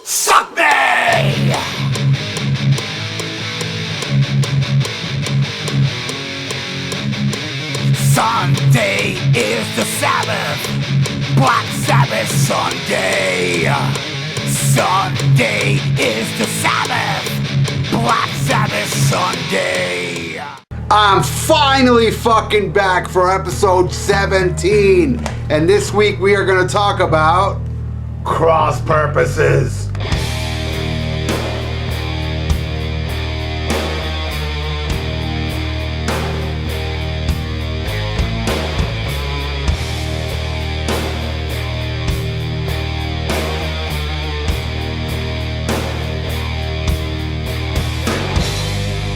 Suck me! Sunday is the Sabbath. Black Sabbath Sunday. Sunday is the Sabbath. Black Sabbath Sunday. I'm finally fucking back for episode 17. And this week we are going to talk about cross purposes.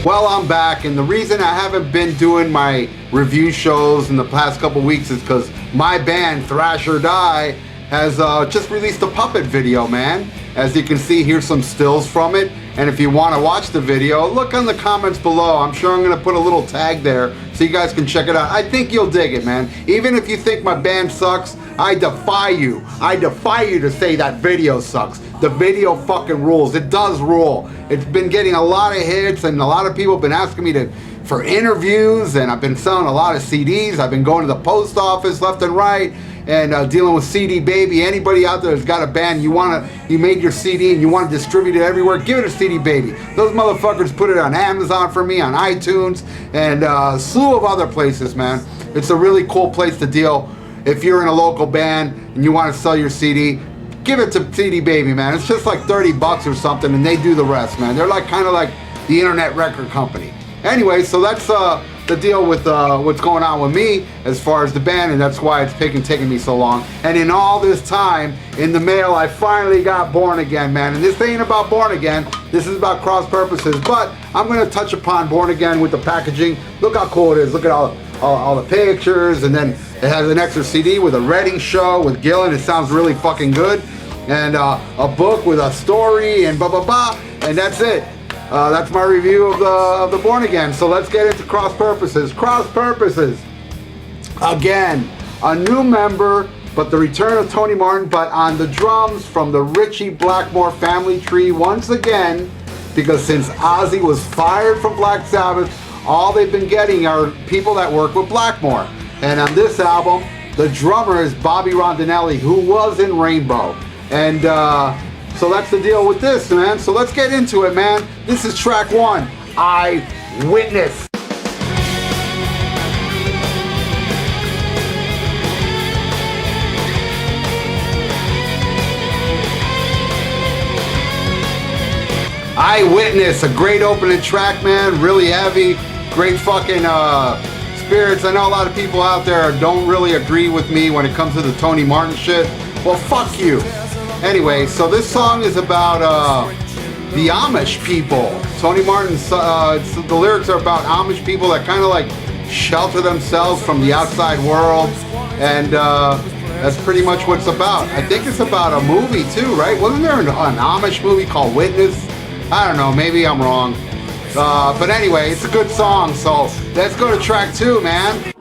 Well, I'm back, and the reason I haven't been doing my review shows in the past couple weeks is because my band, Thrash or Die, has just released a puppet video, man. As you can see, here's some stills from it, and if you want to watch the video, look in the comments below. I'm sure I'm going to put a little tag there so you guys can check it out. I think you'll dig it, man. Even if you think my band sucks, I defy you. I defy you to say that video sucks. The video fucking rules. It does rule. It's been getting a lot of hits, and a lot of people have been asking me for interviews, and I've been selling a lot of CDs. I've been going to the post office left and right and dealing with CD Baby. Anybody out there that's got a band, you made your CD and you want to distribute it everywhere, give it a CD Baby. Those motherfuckers put it on Amazon for me, on iTunes, and a slew of other places, man. It's a really cool place to deal. If you're in a local band and you want to sell your CD, give it to CD Baby, man. It's just like 30 bucks or something, and they do the rest, man. They're like kind of like the internet record company. Anyway, so that's the deal with what's going on with me as far as the band, and that's why it's taking me so long. And in all this time, in the mail, I finally got Born Again, man. And this ain't about Born Again. This is about cross purposes. But I'm going to touch upon Born Again with the packaging. Look how cool it is. Look at all the pictures, and then it has an extra CD with a Reading show with Gillen. It sounds really fucking good. And a book with a story and blah blah blah, and that's it. That's my review of the Born Again. So let's get into cross purposes. Cross purposes. Again, a new member, but the return of Tony Martin, but on the drums from the Ritchie Blackmore family tree once again, because since Ozzy was fired from Black Sabbath, all they've been getting are people that work with Blackmore. And on this album, the drummer is Bobby Rondinelli, who was in Rainbow. And so that's the deal with this, man. So let's get into it, man. This is track 1, Eyewitness. Eyewitness, a great opening track, man. Really heavy, great fucking spirits. I know a lot of people out there don't really agree with me when it comes to the Tony Martin shit. Well, fuck you. Anyway, so this song is about the Amish people. Tony Martin's, the lyrics are about Amish people that kind of like shelter themselves from the outside world, and that's pretty much what it's about. I think it's about a movie too, right? Wasn't there an Amish movie called Witness? I don't know, maybe I'm wrong. But anyway, it's a good song, so let's go to track 2, man.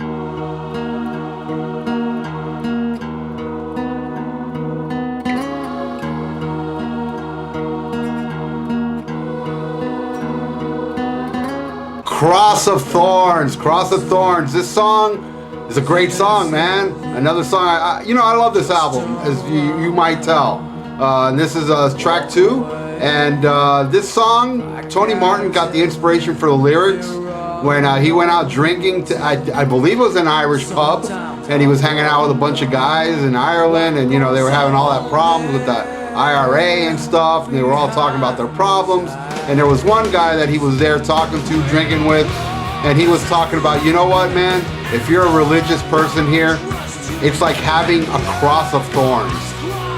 Cross of Thorns, Cross of Thorns. This song is a great song, man. Another song, I love this album, as you might tell. And this is track 2. And this song, Tony Martin got the inspiration for the lyrics when he went out drinking to, I believe it was an Irish pub, and he was hanging out with a bunch of guys in Ireland, and they were having all that problems with the IRA and stuff, and they were all talking about their problems. And there was one guy that he was there talking to, drinking with, and he was talking about, you know what, man, if you're a religious person here, it's like having a cross of thorns.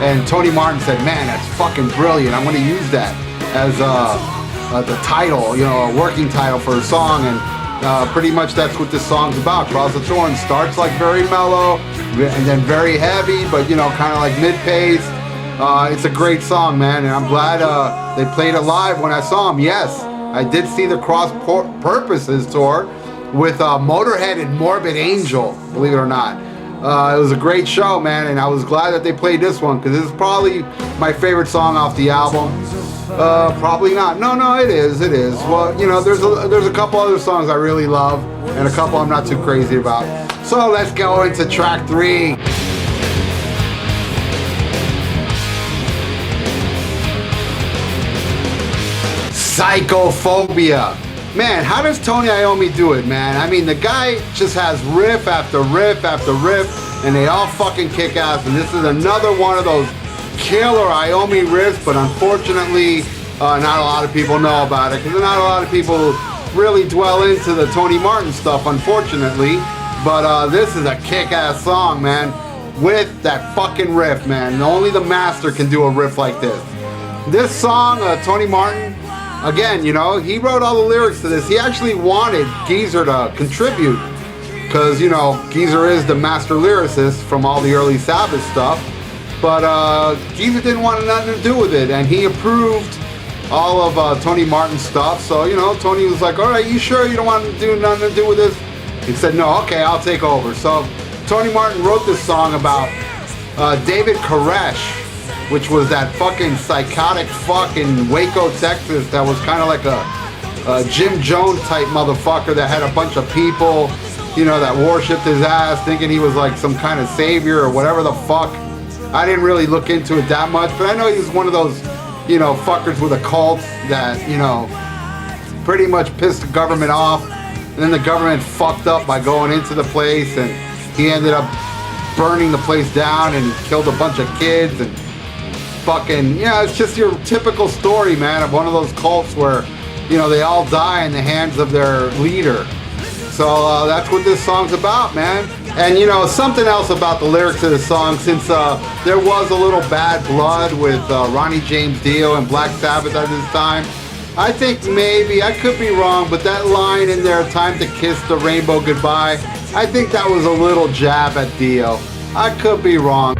And Tony Martin said, man, that's fucking brilliant. I'm going to use that as the title, a working title for a song. And pretty much that's what this song's about. Cross of Thorns starts like very mellow and then very heavy, but kind of like mid-pace. It's a great song, man, and I'm glad they played it live when I saw them. Yes, I did see the Cross Purposes tour with Motorhead and Morbid Angel, believe it or not. It was a great show, man, and I was glad that they played this one because this is probably my favorite song off the album. Probably not. No, it is. Well, you know, there's a couple other songs I really love and a couple I'm not too crazy about. So let's go into track 3. Psychophobia. Man, how does Tony Iommi do it, man? I mean, the guy just has riff after riff after riff, and they all fucking kick ass, and this is another one of those killer Iommi riffs, but unfortunately, not a lot of people know about it, because not a lot of people really dwell into the Tony Martin stuff, unfortunately, but this is a kick-ass song, man, with that fucking riff, man, and only the master can do a riff like this. This song, Tony Martin, again, you know, he wrote all the lyrics to this. He actually wanted Geezer to contribute because, you know, Geezer is the master lyricist from all the early Sabbath stuff. But Geezer didn't want nothing to do with it, and he approved all of Tony Martin's stuff. So, you know, Tony was like, all right, you sure you don't want to do nothing to do with this? He said, no, okay, I'll take over. So Tony Martin wrote this song about David Koresh, which was that fucking psychotic fuck in Waco, Texas, that was kind of like a Jim Jones type motherfucker that had a bunch of people, you know, that worshipped his ass, thinking he was like some kind of savior or whatever the fuck. I didn't really look into it that much, but I know he was one of those, you know, fuckers with a cult that, you know, pretty much pissed the government off, and then the government fucked up by going into the place, and he ended up burning the place down and killed a bunch of kids, and fucking, yeah, it's just your typical story, man, of one of those cults where, you know, they all die in the hands of their leader. So that's what this song's about, man. And, you know, something else about the lyrics of the song, since there was a little bad blood with Ronnie James Dio and Black Sabbath at this time, I think maybe, I could be wrong, but that line in there, time to kiss the rainbow goodbye, I think that was a little jab at Dio. I could be wrong.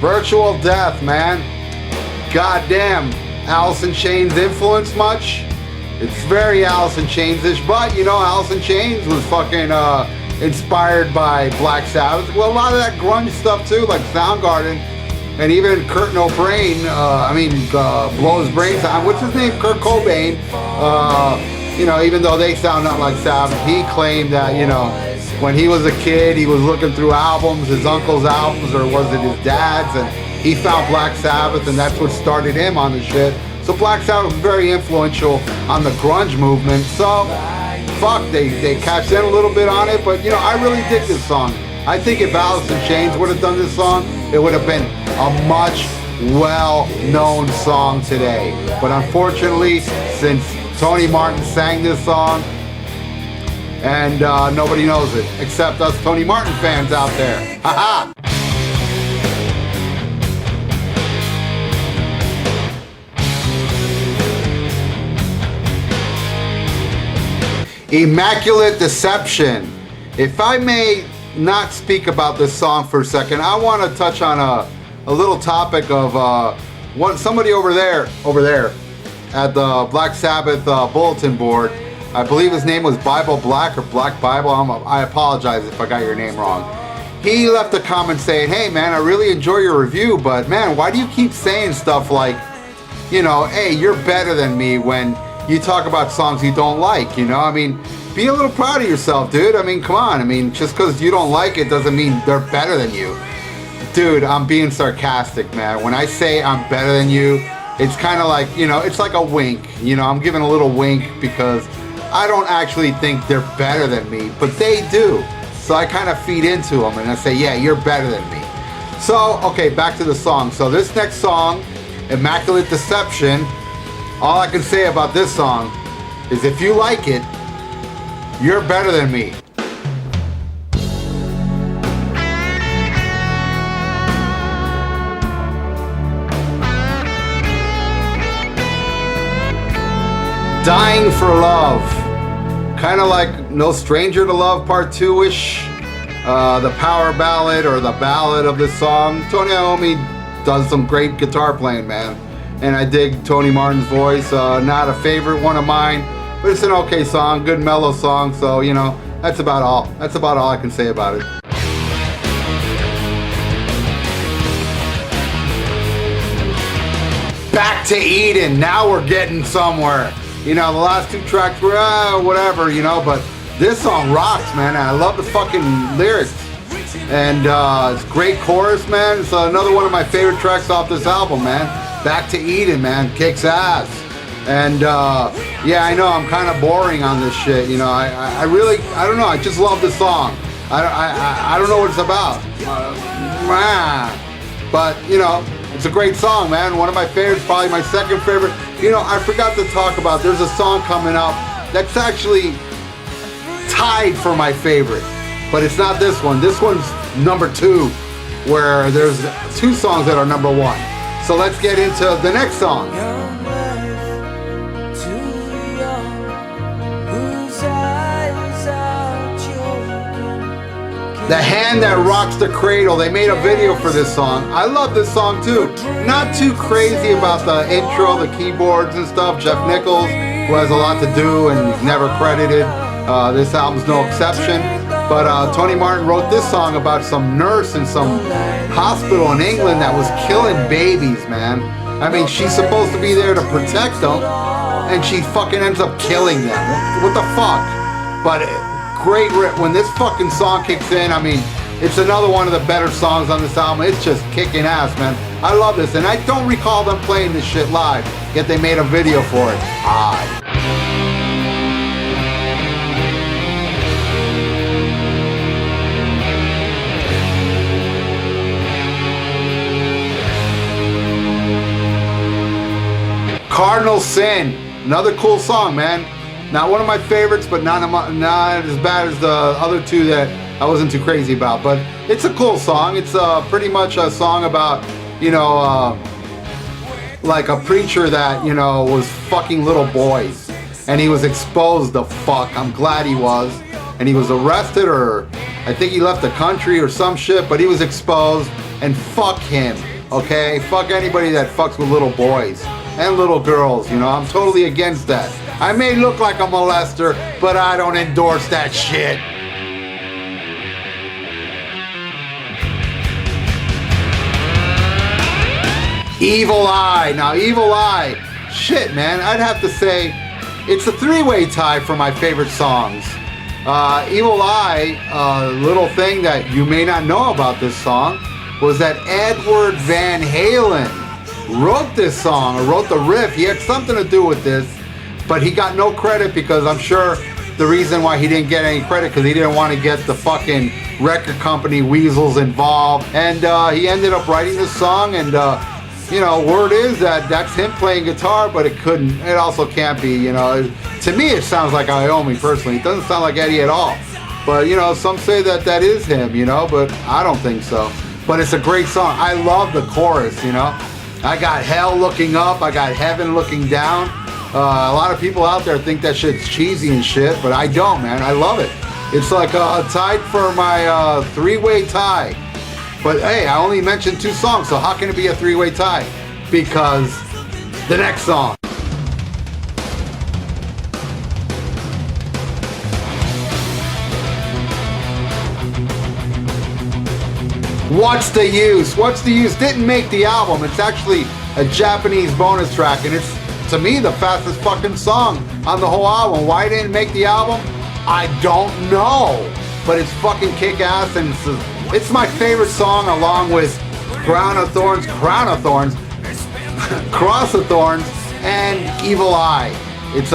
Virtual death, man. Goddamn. Alice in Chains influence much? It's very Alice in Chains-ish, but you know, Alice in Chains was fucking inspired by Black Sabbath. Well, a lot of that grunge stuff too, like Soundgarden, and even Kurt Cobain, blow his brains out. What's his name? Kurt Cobain. You know, even though they sound not like Sabbath, he claimed that, you know, when he was a kid, he was looking through albums, his uncle's albums, or was it his dad's, and he found Black Sabbath, and that's what started him on the shit. So Black Sabbath was very influential on the grunge movement. So, fuck, they cashed in a little bit on it, but, you know, I really dig this song. I think if Alice in Chains would have done this song, it would have been a much well-known song today. But unfortunately, since Tony Martin sang this song, and nobody knows it, except us Tony Martin fans out there. Haha! Immaculate Deception. If I may not speak about this song for a second, I want to touch on a little topic of somebody over there at the Black Sabbath bulletin board. I believe his name was Bible Black or Black Bible. I apologize if I got your name wrong. He left a comment saying, hey man, I really enjoy your review, but man, why do you keep saying stuff like, you know, hey, you're better than me when you talk about songs you don't like, you know? I mean, be a little proud of yourself, dude. I mean, come on. I mean, just because you don't like it doesn't mean they're better than you. Dude, I'm being sarcastic, man. When I say I'm better than you, it's kind of like, you know, it's like a wink. You know, I'm giving a little wink because I don't actually think they're better than me, but they do. So I kind of feed into them and I say, yeah, you're better than me. So, okay, back to the song. So this next song, Immaculate Deception, all I can say about this song is if you like it, you're better than me. Dying for Love. Kind of like No Stranger to Love Part 2-ish. The power ballad or the ballad of this song. Tony Iommi does some great guitar playing, man. And I dig Tony Martin's voice. Not a favorite one of mine, but it's an okay song, good mellow song. So, you know, that's about all. That's about all I can say about it. Back to Eden. Now we're getting somewhere. You know, the last two tracks were whatever, you know, but this song rocks, man. I love the fucking lyrics. And it's a great chorus, man. It's another one of my favorite tracks off this album, man. Back to Eden, man. Kicks ass. And yeah, I know I'm kind of boring on this shit. You know, I really, I don't know. I just love this song. I don't know what it's about. But, you know, it's a great song, man. One of my favorites, probably my second favorite. You know, I forgot to talk about, there's a song coming up that's actually tied for my favorite. But it's not this one. This one's number 2, where there's 2 songs that are number 1. So let's get into the next song. The Hand That Rocks the Cradle. They made a video for this song. I love this song too. Not too crazy about the intro, the keyboards and stuff. Jeff Nichols, who has a lot to do and never credited. This album's no exception. But Tony Martin wrote this song about some nurse in some hospital in England that was killing babies, man. I mean, she's supposed to be there to protect them, and she fucking ends up killing them. What the fuck? But great rip. When this fucking song kicks in, I mean, it's another one of the better songs on this album. It's just kicking ass, man. I love this, and I don't recall them playing this shit live, yet they made a video for it. Cardinal Sin, another cool song, man. Not one of my favorites, but not as bad as the other 2 that I wasn't too crazy about. But it's a cool song. It's pretty much a song about, you know, like a preacher that, you know, was fucking little boys. And he was exposed to fuck. I'm glad he was. And he was arrested, or I think he left the country or some shit, but he was exposed. And fuck him, okay? Fuck anybody that fucks with little boys and little girls, you know? I'm totally against that. I may look like a molester, but I don't endorse that shit. Evil Eye. Now, Evil Eye, shit, man, I'd have to say it's a 3-way tie for my favorite songs. Evil Eye, little thing that you may not know about this song was that Edward Van Halen wrote this song, or wrote the riff. He had something to do with this. But he got no credit, because I'm sure the reason why he didn't get any credit, because he didn't want to get the fucking record company weasels involved. And he ended up writing this song, and you know, word is that that's him playing guitar, but it also can't be, you know. To me, it sounds like Iommi personally. It doesn't sound like Eddie at all. But, you know, some say that that is him, you know, but I don't think so. But it's a great song. I love the chorus, you know. I got hell looking up, I got heaven looking down. A lot of people out there think that shit's cheesy and shit, but I don't, man. I love it. It's like tied for my 3-way tie. But hey, I only mentioned 2 songs, so how can it be a 3-way tie? Because the next song. What's the Use? What's the Use didn't make the album. It's actually a Japanese bonus track, and it's, to me, the fastest fucking song on the whole album. Why it didn't make the album? I don't know. But it's fucking kick-ass, and it's my favorite song, along with Crown of Thorns, Cross of Thorns, and Evil Eye. It's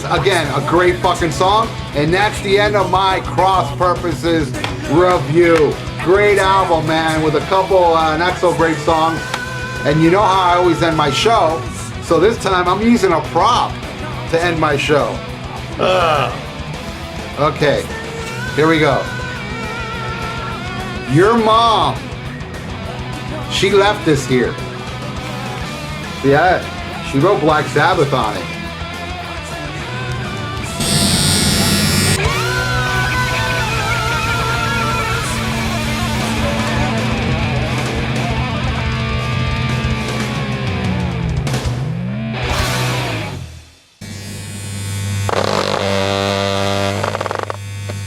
again a great fucking song, and that's the end of my Cross Purposes review. Great album, man, with a couple not so great songs. And you know how I always end my show, so this time I'm using a prop to end my show. Okay, here we go. Your mom, she left this here. Yeah, she wrote Black Sabbath on it.